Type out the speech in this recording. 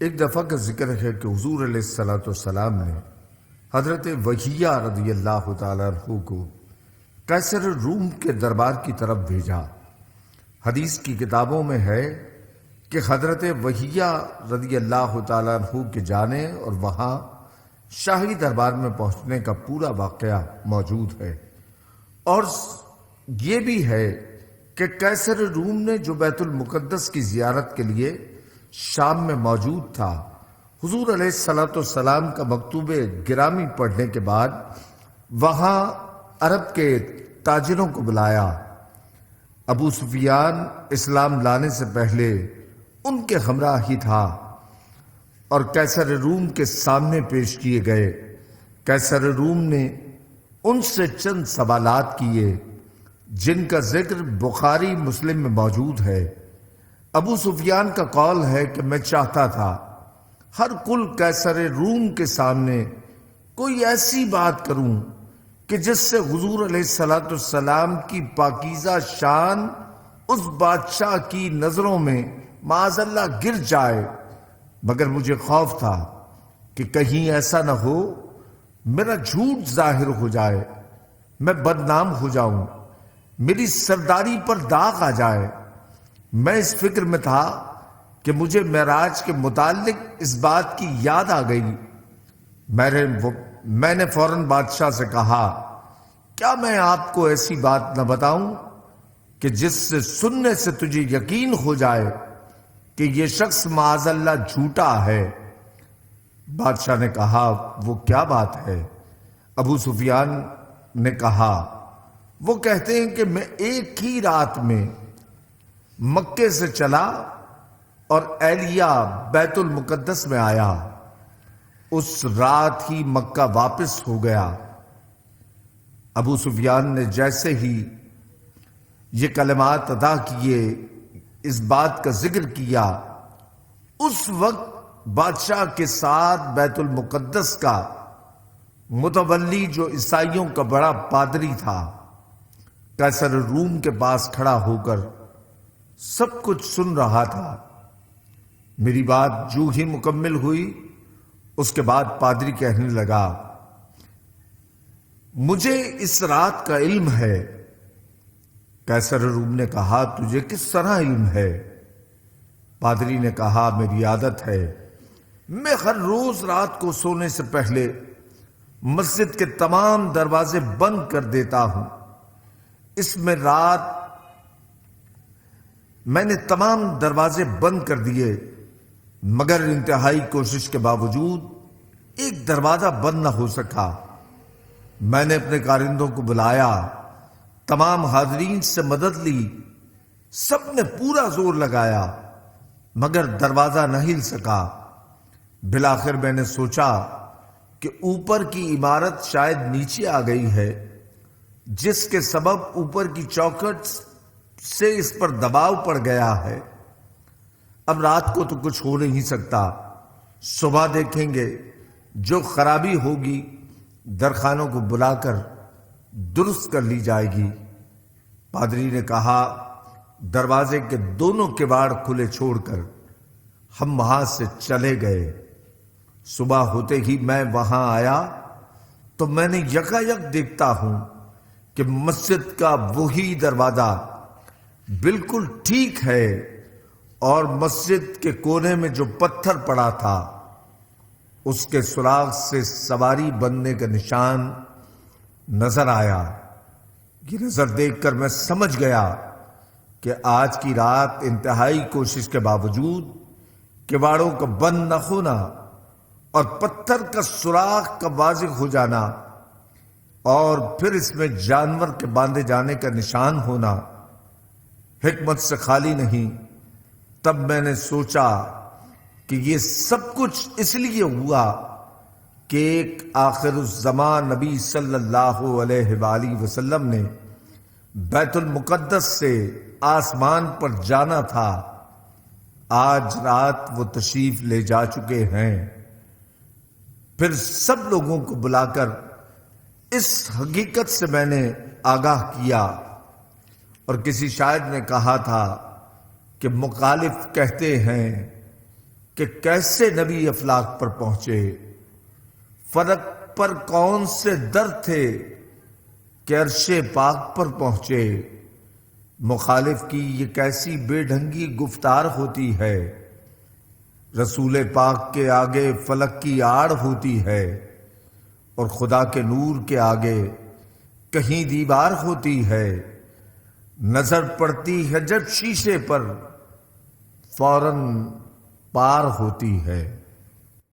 ایک دفعہ کا ذکر ہے کہ حضور علیہ الصلوۃ والسلام نے حضرت وحیہ رضی اللہ تعالیٰ عنہ کو قیصر روم کے دربار کی طرف بھیجا۔ حدیث کی کتابوں میں ہے کہ حضرت وحیہ رضی اللہ تعالیٰ عنہ کے جانے اور وہاں شاہی دربار میں پہنچنے کا پورا واقعہ موجود ہے، اور یہ بھی ہے کہ قیصر روم نے جو بیت المقدس کی زیارت کے لیے شام میں موجود تھا، حضور علیہ الصلوۃ والسلام کا مکتوب گرامی پڑھنے کے بعد وہاں عرب کے تاجروں کو بلایا۔ ابو سفیان اسلام لانے سے پہلے ان کے ہمراہ ہی تھا اور قیصر روم کے سامنے پیش کیے گئے۔ قیصر روم نے ان سے چند سوالات کیے جن کا ذکر بخاری مسلم میں موجود ہے۔ ابو سفیان کا قول ہے کہ میں چاہتا تھا ہر کل قیصر روم کے سامنے کوئی ایسی بات کروں کہ جس سے حضور علیہ الصلوۃ والسلام کی پاکیزہ شان اس بادشاہ کی نظروں میں معاذ اللہ گر جائے، مگر مجھے خوف تھا کہ کہیں ایسا نہ ہو میرا جھوٹ ظاہر ہو جائے، میں بدنام ہو جاؤں، میری سرداری پر داغ آ جائے۔ میں اس فکر میں تھا کہ مجھے معراج کے متعلق اس بات کی یاد آ گئی۔ میں نے فوراً بادشاہ سے کہا، کیا میں آپ کو ایسی بات نہ بتاؤں کہ جس سے سننے سے تجھے یقین ہو جائے کہ یہ شخص معاذ اللہ جھوٹا ہے؟ بادشاہ نے کہا، وہ کیا بات ہے؟ ابو سفیان نے کہا، وہ کہتے ہیں کہ میں ایک ہی رات میں مکے سے چلا اور ایلیا بیت المقدس میں آیا، اس رات ہی مکہ واپس ہو گیا۔ ابو سفیان نے جیسے ہی یہ کلمات ادا کیے، اس بات کا ذکر کیا، اس وقت بادشاہ کے ساتھ بیت المقدس کا متولی جو عیسائیوں کا بڑا پادری تھا، قیصر روم کے پاس کھڑا ہو کر سب کچھ سن رہا تھا۔ میری بات جو ہی مکمل ہوئی، اس کے بعد پادری کہنے لگا، مجھے اس رات کا علم ہے۔ قیصر روم نے کہا، تجھے کس طرح علم ہے؟ پادری نے کہا، میری عادت ہے، میں ہر روز رات کو سونے سے پہلے مسجد کے تمام دروازے بند کر دیتا ہوں۔ اس میں رات میں نے تمام دروازے بند کر دیے، مگر انتہائی کوشش کے باوجود ایک دروازہ بند نہ ہو سکا۔ میں نے اپنے کارندوں کو بلایا، تمام حاضرین سے مدد لی، سب نے پورا زور لگایا، مگر دروازہ نہ ہل سکا۔ بالآخر میں نے سوچا کہ اوپر کی عمارت شاید نیچے آ گئی ہے، جس کے سبب اوپر کی چوکھٹ سے اس پر دباؤ پڑ گیا ہے۔ اب رات کو تو کچھ ہو نہیں سکتا، صبح دیکھیں گے، جو خرابی ہوگی درخانوں کو بلا کر درست کر لی جائے گی۔ پادری نے کہا، دروازے کے دونوں کواڑ کھلے چھوڑ کر ہم وہاں سے چلے گئے۔ صبح ہوتے ہی میں وہاں آیا تو میں نے یکایک دیکھتا ہوں کہ مسجد کا وہی دروازہ بالکل ٹھیک ہے، اور مسجد کے کونے میں جو پتھر پڑا تھا اس کے سراغ سے سواری بننے کا نشان نظر آیا۔ یہ نظر دیکھ کر میں سمجھ گیا کہ آج کی رات انتہائی کوشش کے باوجود کواڑوں کا بند نہ ہونا اور پتھر کا سوراخ کا واضح ہو جانا اور پھر اس میں جانور کے باندھے جانے کا نشان ہونا حکمت سے خالی نہیں۔ تب میں نے سوچا کہ یہ سب کچھ اس لیے ہوا کہ ایک آخر الزمان نبی صلی اللہ علیہ وآلہ وسلم نے بیت المقدس سے آسمان پر جانا تھا۔ آج رات وہ تشریف لے جا چکے ہیں۔ پھر سب لوگوں کو بلا کر اس حقیقت سے میں نے آگاہ کیا، اور کسی شاعر نے کہا تھا کہ مخالف کہتے ہیں کہ کیسے نبی افلاک پر پہنچے، فلک پر کون سے در تھے کہ عرش پاک پر پہنچے۔ مخالف کی یہ کیسی بے ڈھنگی گفتار ہوتی ہے، رسول پاک کے آگے فلک کی آڑ ہوتی ہے، اور خدا کے نور کے آگے کہیں دیوار ہوتی ہے۔ نظر پڑتی ہے جب شیشے پر، فوراً پار ہوتی ہے۔